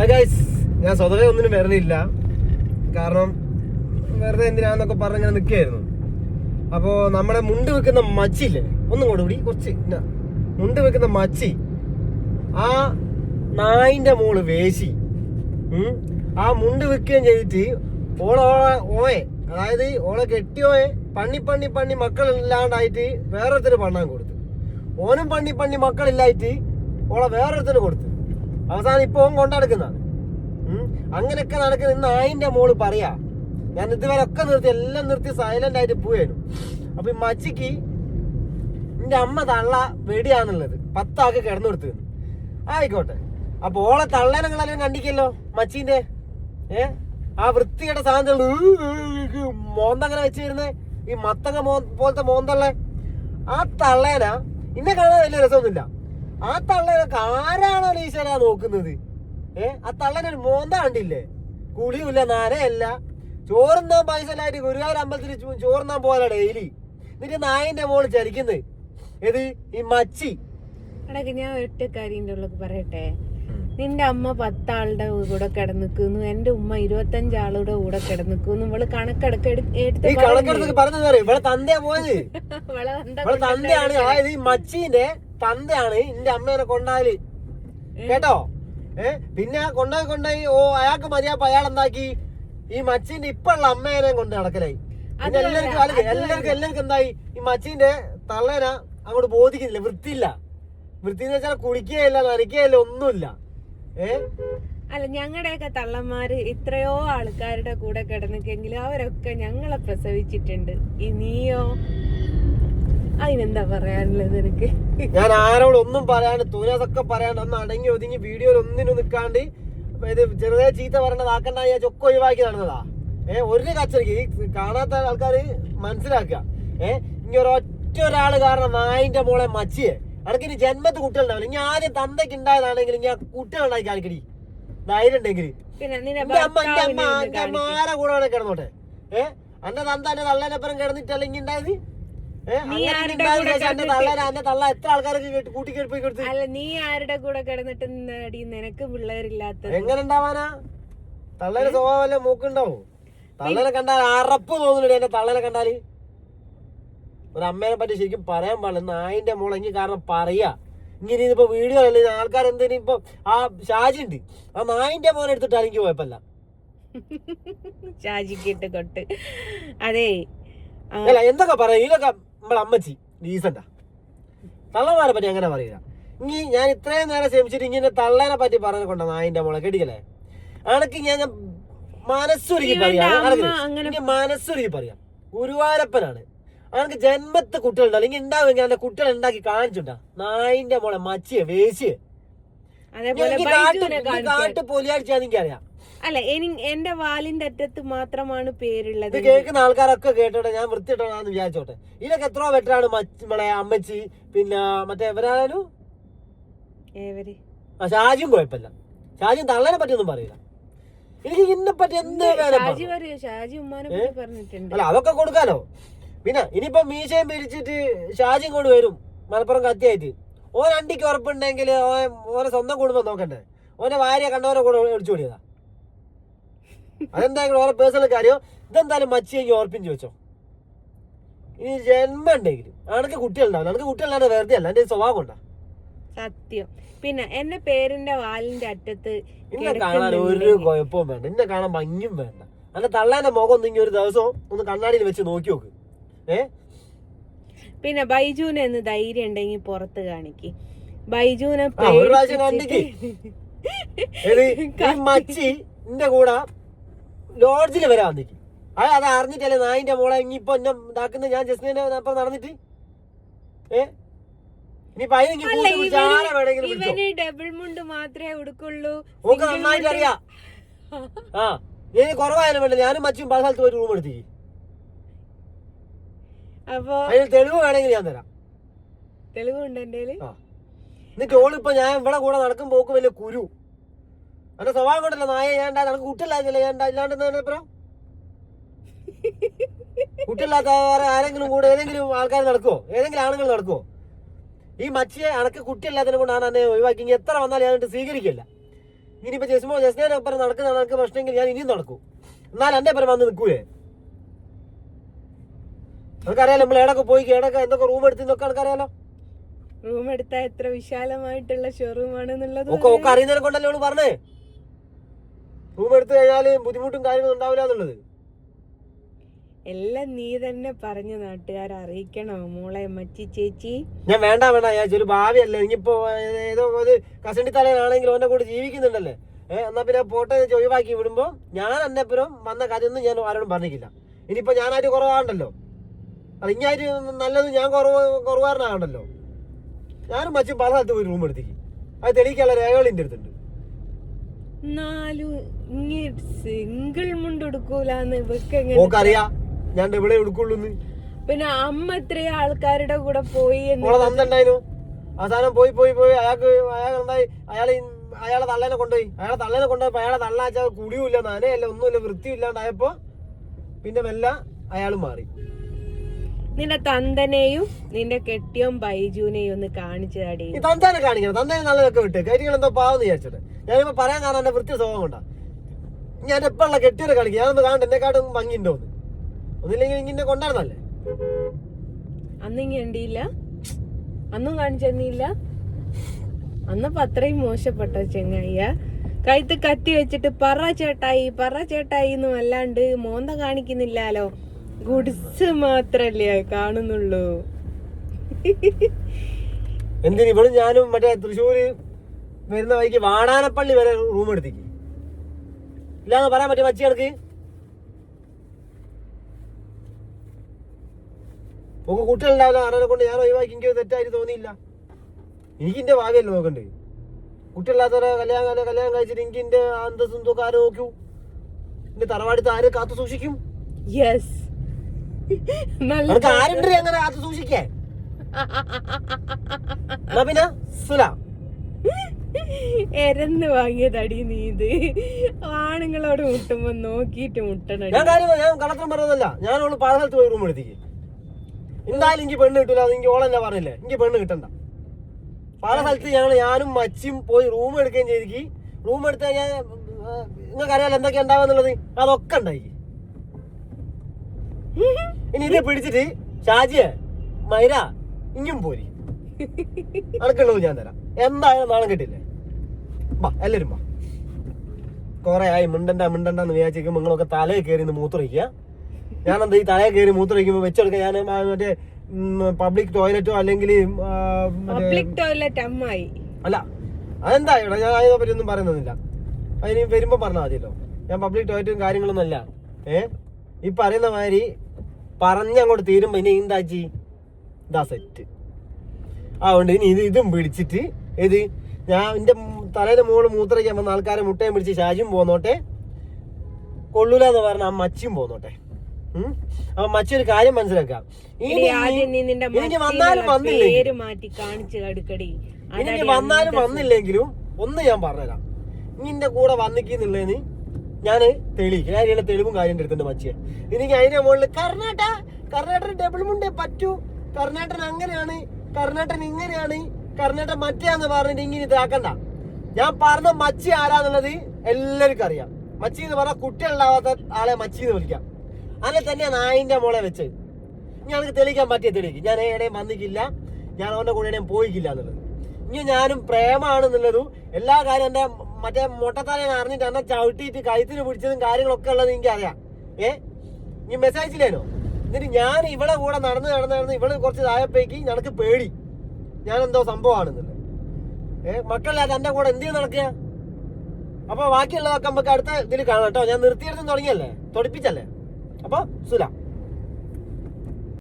ഞാൻ സ്വതവേ ഒന്നിനും വരണില്ല, കാരണം വെറുതെ എന്തിനാന്നൊക്കെ പറഞ്ഞിങ്ങനെ നിൽക്കുകയായിരുന്നു. അപ്പോൾ നമ്മളെ മുണ്ട് വെക്കുന്ന മച്ചില്ലേ, ഒന്നും കൂടി കുറച്ച് മുണ്ട് വെക്കുന്ന മച്ചി, ആ നായിന്റെ മോള് വേശി ആ മുണ്ട് വെക്കുകയും ചെയ്തിട്ട് ഓയെ അതായത് ഓളെ കെട്ടിയോയെ പണ്ണി മക്കളില്ലാണ്ടായിട്ട് വേറൊരുത്തിന് പണ്ണാൻ കൊടുത്തു. ഓനും പണ്ണി മക്കളില്ലായിട്ട് ഓളെ വേറൊരുത്തിന് കൊടുത്തു. അവസാനം ഇപ്പൊ ഓൻ കൊണ്ടടക്കുന്നതാണ്. അങ്ങനെയൊക്കെ നടക്കുന്ന ഇന്ന് നായിന്റെ മോള് പറയാ, ഞാൻ ഇതുവരെ ഒക്കെ എല്ലാം നിർത്തി സൈലന്റ് ആയിട്ട് പോയായിരുന്നു. അപ്പൊ ഈ മച്ചിക്ക് എന്റെ അമ്മ തള്ള വെടിയാന്നുള്ളത് 10 ആൾക്ക് കിടന്നു കൊടുത്തു. ആയിക്കോട്ടെ, അപ്പൊ ഓളെ തള്ളനങ്ങളെല്ലാം കണ്ടിക്കല്ലോ മച്ചീന്റെ ആ വൃത്തിയുടെ സാധനങ്ങൾ മോന്തങ്ങനെ വെച്ചിരുന്നേ, ഈ മത്തങ്ങ പോലത്തെ മോന്തള്ള ആ തള്ളേന ഇന്നെ കാണാൻ വലിയ രസമൊന്നുമില്ല. ആ തള്ളേനൊക്കെ ആരാണോ ഈശ്വരാ നോക്കുന്നത്? ആ തള്ളേനൊരു മോന്ത കണ്ടില്ലേ? കുളിയുമില്ല, നനയല്ല, ചോറുന്നാൻ പൈസലായിട്ട് ഗുരുവായൂർ അമ്പലത്തിൽ ചോറുന്നാൻ പോലെ ഡെയിലി. എന്നിട്ട് നായിന്റെ മോള് ചലിക്കുന്നത് ഏത് ഈ മച്ചി. ഞാൻ ഒറ്റ കാര്യം പറയട്ടെ, നിന്റെ അമ്മ 10 ആളുടെ കൂടെ കിടന്നിക്കുന്നു, എന്റെ ഉമ്മ 25 ആളുടെ കൂടെ കിടന്നിക്കുന്നു. ഇവള് കണക്കെടുത്ത് പറഞ്ഞത് ഇവിടെ തന്തയാ പോയത്. ഇവിടെ തന്തയാണ്, അതായത് ഈ മച്ചീന്റെ തന്തയാണ് എന്റെ അമ്മേനെ കൊണ്ടാല് കേട്ടോ. പിന്നെ കൊണ്ടുപോയി അയാൾക്ക് മതിയാപ്പ അയാൾ എന്താക്കി, ഈ മച്ചീന്റെ ഇപ്പുള്ള അമ്മേനെ കൊണ്ട് നടക്കലായി. പിന്നെ എല്ലാവർക്കും എന്തായി, ഈ മച്ചീന്റെ തള്ളേന അങ്ങോട്ട് ബോധിക്കുന്നില്ല. വൃത്തിയില്ല, വൃത്തി എന്ന് വെച്ചാൽ കുളിക്കുകയില്ല, നനയ്ക്കുകയില്ല, ഒന്നുമില്ല. അല്ല, ഞങ്ങളുടെയൊക്കെ തള്ളന്മാര് എത്രയോ ആൾക്കാരുടെ കൂടെ കിടന്നിക്കെങ്കിലും അവരൊക്കെ ഞങ്ങളെ പ്രസവിച്ചിട്ടുണ്ട്. ഈ നീയോ, അതിനെന്താ പറയാനുള്ളത് നിനക്ക്? ഞാൻ ആരോടൊന്നും പറയാണ്ട് തുനതൊക്കെ പറയാണ്ട് ഒന്ന് അടങ്ങി ഒതുങ്ങി വീഡിയോയിൽ ഒന്നിനും നിൽക്കാണ്ട് ഇത് ചെറുതെ ചീത്ത പറയണതാക്കണ്ട ഞാൻ ചൊക്കെ ഒഴിവാക്കി നടന്നതാ. ഒരു കച്ചറിക്ക് കാണാത്ത ആൾക്കാര് മനസ്സിലാക്കുക. ഇനി ഒരൊറ്റ ഒരാള് കാരണം നായിന്റെ മോളെ മച്ചിയെ അനക്കിനി ജന്മത്ത് കുട്ടികളുണ്ടാവില്ല. ഇനി ആദ്യം തന്തയ്ക്ക് ഉണ്ടായതാണെങ്കിൽ ഞാൻ കുട്ടികളുണ്ടായി കാണിക്കടി ധൈര്യം ഉണ്ടെങ്കിൽ. അമ്മ ആരെ കൂടെ വേണേ കിടന്നോട്ടെ. എന്റെ തന്ത എന്റെ തള്ളേനപ്പുറം കിടന്നിട്ടല്ല ഇനി ഉണ്ടായത്. തള്ള എത്ര ആൾക്കാർക്ക് കൂട്ടിക്കെടുപ്പോയി കൊടുത്തു. അല്ല, നീ ആരുടെ കൂടെ കിടന്നിട്ട് നിനക്ക് പിള്ളേരില്ലാത്ത എങ്ങനെ ഉണ്ടാവാനാ? തള്ളേന്റെ സ്വഭാവം അല്ലേ മൂക്കുണ്ടാവും. തള്ളനെ കണ്ടാൽ അറപ്പ് തോന്നുന്നുണ്ട്. എന്റെ തള്ളനെ കണ്ടാല് ഒരു അമ്മേനെ പറ്റി ശരിക്കും പറയാൻ പാടില്ല. നായിന്റെ മോളെങ്കിൽ കാരണം പറയാ. ഇങ്ങനെ ഇതിപ്പോ വീഡിയോ അല്ലേ ആൾക്കാർ എന്തിനും. ഇപ്പൊ ആ ഷാജി ഉണ്ട്, ആ നായിന്റെ മോനെ എടുത്തിട്ട് എനിക്ക് പോയപ്പല്ല ഷാജിക്കിട്ട് കൊട്ട്. അതെ, അല്ല എന്തൊക്കെ പറയാ, ഇതൊക്കെ നമ്മളെ അമ്മച്ചി ഡീസന്റാ. തള്ളമാരെ പറ്റി അങ്ങനെ പറയില്ല. ഇനി ഞാൻ ഇത്രയും നേരം ശ്രമിച്ചിട്ട് ഇങ്ങനെ തള്ളേനെ പറ്റി പറഞ്ഞ കൊണ്ടാ നായിന്റെ മോളെ കേട്ടിക്കല്ലേ. അനക്ക് ഞാൻ മനസ്സൊരുക്കി പറയാം, മനസ്സൊരുക്കി പറയാം. ഗുരുവായൂരപ്പനാണ്, അവനക്ക് ജന്മത്തെ കുട്ടികളുണ്ട്, അല്ലെങ്കിൽ ഉണ്ടാവുമെങ്കിൽ അവന്റെ കുട്ടികളെ ഉണ്ടാക്കി കാണിച്ചുണ്ടാ. നായിന്റെ മോളെ മച്ചിയെ വേശിയെ കാട്ട് പൊലിയാഴ്ചയാന്ന് എനിക്കറിയാം. അല്ല, എന്റെ വാലിന്റെ അറ്റത്ത് മാത്രമാണ് പേരുള്ളത്. ഇത് കേൾക്കുന്ന ആൾക്കാരൊക്കെ കേട്ടോട്ടെ, ഞാൻ വൃത്തിയിട്ടോന്ന് വിചാരിച്ചോട്ടെ. ഇതിനൊക്കെ എത്രയോ ബെറ്ററാണ് നമ്മളെ അമ്മച്ചി. പിന്നെ മറ്റേ എവരാലും ഷാജിയും കുഴപ്പമില്ല. ഷാജിയും തള്ളനെ പറ്റിയൊന്നും പറയില്ല. എനിക്ക് ഇതിനെ പറ്റി എന്ത് അല്ല അതൊക്കെ കൊടുക്കാലോ. പിന്നെ ഇനിയിപ്പോ മീശയും പിരിച്ചിട്ട് ഷാജിയും കൊണ്ട് വരും മലപ്പുറം കത്തിയായിട്ട്. ഓൻ അണ്ടിക്ക് ഉറപ്പുണ്ടെങ്കിൽ ഓനെ സ്വന്തം കുടുംബം നോക്കണ്ടേ? ഓനെ ഭാര്യ കണ്ടവരെ കൂടെ ഒളിച്ചു കൂടിയതാ. അതെന്തായാലും ഓരോ പേഴ്സണൽ കാര്യം. ഇതെന്തായാലും മച്ചിയെങ്കിൽ ഓർപ്പിച്ച് വെച്ചോ. ഇനി ജന്മം ഉണ്ടെങ്കിലും അനക്ക് കുട്ടികളുണ്ടാവില്ല. അനക്ക് കുട്ടികളാണ് വെറുതെ അല്ല, എന്റെ സ്വഭാവം കൊണ്ടാ സത്യം. പിന്നെ എന്റെ പേരിന്റെ വാലിന്റെ അറ്റത്ത് ഇന്നെ കാണാൻ ഒരു കുഴപ്പവും വേണ്ട, ഇന്നെ കാണാൻ ഭംഗിയും വേണ്ട. അന്റെ തള്ളേന്റെ മുഖം ഒന്നെങ്കിൽ ഒരു ദിവസം ഒന്ന് കണ്ണാടിയിൽ വെച്ച് നോക്കി നോക്ക്. പിന്നെ ബൈജുവിന് എന്ന് ധൈര്യം ഉണ്ടെങ്കിൽ പുറത്ത് കാണിക്ക്. ബൈജുവിനെ ഒരു പ്രാവശ്യം കണ്ടിക്ക് മച്ചി എന്റെ കൂടെ ലോഡ്ജിൽ വരെ വന്നിക്ക്. അത് അറിഞ്ഞിട്ടല്ലേ നായിന്റെ മോളെ ഇനിയിപ്പൊ എന്നെ ഇതാക്കുന്നത്. ഞാൻ ജസ്റ്റിനെ അപ്പം നടന്നിട്ട് ഡബിൾ മുണ്ട് മാത്രമേ ഉടുക്കുള്ളൂ. ഓക്ക് നന്നായിട്ട് അറിയാം. ആ ഇനി കുറവായാലും വേണ്ട, ഞാനും മച്ചും പല സ്ഥലത്ത് പോയിട്ട് റൂം എടുത്തേക്ക്. അപ്പൊ അതിന് തെളിവ് വേണമെങ്കിൽ ഞാൻ തരാം. തെളിവുണ്ട് എന്റെ. എന്നിട്ട് ഓളിപ്പോ ഞാൻ ഇവിടെ കൂടെ നടക്കുമ്പോ ഓക്ക് വലിയ കുരു. എന്റെ സ്വഭാവം കൊണ്ടല്ല നായ ഞാൻ നടക്ക് കുട്ടിയില്ലാതില്ല. ഞാൻ ഇല്ലാണ്ട് കുട്ടിയില്ലാത്ത ആരെങ്കിലും കൂടെ ഏതെങ്കിലും ആൾക്കാർ നടക്കുവോ? ഏതെങ്കിലും ആണുങ്ങൾ നടക്കുവോ? ഈ മച്ചിയെ അനക്ക് കുട്ടിയില്ലാത്തതിനെ കൊണ്ടാണ് എന്നെ ഒഴിവാക്കി. എത്ര വന്നാലും ഞാൻ സ്വീകരിക്കില്ല. ഇനിയിപ്പോ ജസ്നേനെ ഒപ്പം നടക്കുന്ന നടക്ക് പ്രശ്നമെങ്കിൽ ഞാൻ ഇനിയും നടക്കും. എന്നാൽ എന്റെ പരം വന്ന് നിൽക്കൂലേ? നമുക്കറിയാലോ നമ്മൾ എവിടെയൊക്കെ പോയി എവിടെയൊക്കെ എന്തൊക്കെ റൂം എടുത്തെന്നൊക്കെ നമുക്കറിയാലോ. റൂം എടുത്താ എത്ര വിശാലമായിട്ടുള്ള ഷോറൂം ആണെന്നുള്ളത് ഒക്കെ അറിയുന്നതിനെ കൊണ്ടല്ലേ അവള് പറഞ്ഞേ റൂം എടുത്തു കഴിഞ്ഞാല് ബുദ്ധിമുട്ടും കാര്യങ്ങളും ഉണ്ടാവില്ല എന്നുള്ളത്. എല്ലാം നീ തന്നെ പറഞ്ഞ നാട്ടുകാരെ അറിയിക്കണോ മോളെ മച്ചി ചേച്ചി? ഞാൻ വേണ്ട ഒരു ഭാവിയല്ലേ. ഇനിയിപ്പോ ഏതോ ഒരു കസണ്ടി തലയാണെങ്കിലും അവന്റെ കൂടെ ജീവിക്കുന്നുണ്ടല്ലേ. എന്നാ പിന്നെ പോട്ടെ ഒഴിവാക്കി വിടുമ്പോ ഞാൻ എന്നെപ്പുറം വന്ന കാര്യമൊന്നും ഞാൻ ആരോടും പറഞ്ഞിട്ടില്ല. ഇനിയിപ്പോ ഞാനായിട്ട് കുറവാണ്ടല്ലോ, അത് ഇങ്ങായിട്ട് നല്ലത് ഞാൻ കുറവാറിനാകണ്ടല്ലോ. ഞാനും മച്ചും പല സ്ഥലത്ത് പോയി റൂം എടുത്തേക്ക്. അത് തെളിയിക്കാനുള്ള രേഖകൾ എന്റെ അടുത്തുണ്ട്. സിംഗിൾ മുണ്ട് എടുക്കൂലെന്ന് ഓക്കറിയാ ഞാൻ ഇവിടെ എടുക്കുള്ളൂന്ന്. പിന്നെ അമ്മ എത്രയോ ആൾക്കാരുടെ കൂടെ പോയി ഉണ്ടായിരുന്നു. അവസാനം പോയി പോയി പോയി അയാളുണ്ടായി അയാളെ തള്ളേനെ കൊണ്ടുപോയി. അയാളെ തള്ളാച്ചാൽ കുടിയുമില്ല, നനയല്ല, ഒന്നുമില്ല, വൃത്തിയില്ലാണ്ടായപ്പോ പിന്നെ മെല്ലെ അയാളും മാറി. നിന്റെ തന്തനെയും നിന്റെ കെട്ടിയും ബൈജുവിനെയും ഒന്ന് കാണിച്ചു തടി. തന്തേനെ കാണിക്കണം, തന്തേനെ നല്ലതൊക്കെ വിട്ട് കാര്യങ്ങൾ എന്തോ പാവെന്ന് വിചാരിച്ചിട്ട് ഞാനിപ്പോ പറയാൻ കാരണം എന്റെ വൃത്തി സ്വഭാവം കൊണ്ടാ. ഞാൻ എപ്പോഴുള്ള കെട്ടിയൊക്കെ കാണിക്കും. ഞാനൊന്ന് കാണണ്ട എന്നെക്കാട്ടും ഭംഗിയുണ്ടോന്ന്. ഒന്നില്ലെങ്കിൽ ഇങ്ങനെ കൊണ്ടായിരുന്നല്ലേ. അന്നിങ്ങ ഉണ്ടില്ല, അന്നും കാണിച്ചു തന്നില്ല. അന്നപ്പോ അത്രയും മോശപ്പെട്ട ചെങ്ങയ്യ കഴുത്ത് കത്തി വെച്ചിട്ട് പറ ചേട്ടായി എന്നും അല്ലാണ്ട് മോന്ത കാണിക്കുന്നില്ലാലോ. ഗുഡ്സ് മാത്രല്ലേ കാണുന്നുള്ളൂ. എന്തിന് ഇവളും ഞാനും മറ്റേ തൃശ്ശൂര് വരുന്ന വഴിക്ക് വാടാനപ്പള്ളി വരെ റൂം എടുത്തേക്ക് ഇല്ലാന്ന് പറയാൻ പറ്റും. മച്ചി കണക്ക് ഒക്കെ കുട്ടികളുണ്ടാവില്ല. ആരെ കൊണ്ട് ഞാൻ ഒഴിവാക്കി എനിക്ക് തെറ്റായിട്ട് തോന്നിയില്ല. എനിക്ക് എന്റെ ഭാവിയല്ലേ നോക്കണ്ടേ. കുട്ടികളില്ലാത്തവരെ കല്യാണം കഴിച്ചിട്ട് എനിക്ക് എന്റെ അന്തസ്സും തൊക്കെ ആര് നോക്കൂ? എന്റെ തറവാടുത്ത് ആര് കാത്തു സൂക്ഷിക്കും? ആരുണ്ട് അങ്ങനെ കാത്തു സൂക്ഷിക്കാൻ? പിന്നെ എരന്ന് വാങ്ങിയതടി നീ. ഇത് ആണുങ്ങളോട് മുട്ടുമ്പോ നോക്കിട്ട് മുട്ടണം. ഞാൻ കള്ളത്തരം പറയുന്നല്ല. ഞാനോള് പല സ്ഥലത്ത് പോയി റൂം എടുത്തേക്ക്. എന്തായാലും എനിക്ക് പെണ്ണ് കിട്ടൂല. അത് എനിക്ക് ഓളെന്നെ പറഞ്ഞില്ലേ എനിക്ക് പെണ്ണ് കിട്ടണ്ട. പല സ്ഥലത്ത് ഞാനും മച്ചും പോയി റൂം എടുക്കുകയും ചെയ്തിക്ക്. റൂം എടുത്ത് കഴിഞ്ഞാൽ നിങ്ങൾക്ക് അറിയാലോ എന്തൊക്കെ ഉണ്ടാവുന്നുള്ളത്. അതൊക്കെ ഉണ്ടായി. ഇനി ഇത് പിടിച്ചിട്ട് ഷാജിയെ മൈര ഇങ്ങും പോരി അനക്കുള്ളത് ഞാൻ തരാം. എന്തായാലും നാളെ കിട്ടില്ലേ? ബാ എല്ലാരും ബാ. കൊറേ ആയി മിണ്ടണ്ടെന്ന് വിചാരിച്ചിരിക്കുമ്പോ നിങ്ങളൊക്കെ തലയിൽ കയറി മൂത്രയിക്കുക. ഞാനെന്താ ഈ തലയിൽ കയറി മൂത്രയിക്കുമ്പോ വെച്ചെടുക്കാം. ഞാൻ മറ്റേ പബ്ലിക് ടോയ്ലറ്റോ അല്ലെങ്കിൽ അല്ല അതെന്താ ഞാൻ അതിനെ പറ്റി ഒന്നും പറയുന്നില്ല. അതിന് വരുമ്പോ പറഞ്ഞാൽ മതിയല്ലോ. ഞാൻ പബ്ലിക് ടോയ്ലറ്റും കാര്യങ്ങളൊന്നും അല്ല. ഈ പറയുന്ന മാതിരി പറഞ്ഞങ്ങോട്ട് തീരുമ്പോ ഇനി എന്താച്ചി ഇതാ സെറ്റ്. അതുകൊണ്ട് ഇനി ഇതും പിടിച്ചിട്ട് ഞാൻ എന്റെ തലേന്റെ മുകളിൽ മൂത്രയ്ക്കാൻ വന്ന ആൾക്കാരെ മുട്ടയും പിടിച്ച് ഷാജും പോന്നോട്ടെ, കൊള്ളൂല എന്ന് പറഞ്ഞ ആ മച്ചിയും പോന്നോട്ടെ. അപ്പൊ മച്ചി ഒരു കാര്യം മനസ്സിലാക്കാം. ഇനി വന്നാലും വന്നില്ലെങ്കിലും ഒന്ന് ഞാൻ പറഞ്ഞുതരാം. ഇനിന്റെ കൂടെ വന്നിക്കുന്നുള്ളതെന്ന് ഞാൻ തെളിയിക്കും. ഞാൻ തെളിവും കാര്യം എടുത്തിട്ടുണ്ട് മച്ചിയെ. എനിക്ക് അതിന്റെ മുകളിൽ കർണാടൻ ഡബിൾ മുണ്ടേ പറ്റൂ, കർണാടൻ അങ്ങനെയാണ്, കർണാടൻ ഇങ്ങനെയാണ്, കർണാടൻ മറ്റേന്ന് പറഞ്ഞിട്ട് ഇങ്ങനെ ഇതാക്കണ്ട. ഞാൻ പറഞ്ഞ മച്ചി ആരാന്നുള്ളത് എല്ലാവർക്കും അറിയാം. മച്ചി എന്ന് പറഞ്ഞാൽ കുട്ടികളുണ്ടാവാത്ത ആളെ മച്ചി എന്ന് വിളിക്കാം. അതിനെ തന്നെയാണ് നായിന്റെ മോളെ വെച്ചത്. ഞങ്ങൾക്ക് തെളിയിക്കാൻ പറ്റിയ തെളിയിക്കും. ഞാൻ എവിടെയും വന്നിക്കില്ല, ഞാൻ അവന്റെ കൂടെ എവിടെയും പോയിക്കില്ല എന്നുള്ളത്. ഇനി ഞാനും പ്രേമാണെന്നുള്ളതും എല്ലാ കാര്യം എന്റെ മറ്റേ മൊട്ടത്തലേനെ അറിഞ്ഞിട്ട് എന്നെ ചവിട്ടിയിട്ട് കഴുത്തിന് പിടിച്ചതും കാര്യങ്ങളൊക്കെ ഉള്ളത് എനിക്ക് അറിയാം. നീ മെസ്സേജില്ലേനോ? എന്നിട്ട് ഞാൻ ഇവിടെ കൂടെ നടന്ന് ഇവിടെ കുറച്ച് താഴപ്പേക്ക് ഞങ്ങൾക്ക് പേടി ഞാൻ എന്തോ സംഭവമാണെന്നുള്ളത്. മക്കളില്ലാതെ എന്റെ കൂടെ എന്ത് നടക്കുക? അപ്പൊ ബാക്കിയുള്ളതൊക്കെ നമുക്ക് അടുത്ത ഇതിൽ കാണാം കേട്ടോ. ഞാൻ നിർത്തിയെടുത്തും തുടങ്ങിയല്ലേ, തൊടിപ്പിച്ചല്ലേ. അപ്പൊ സുല.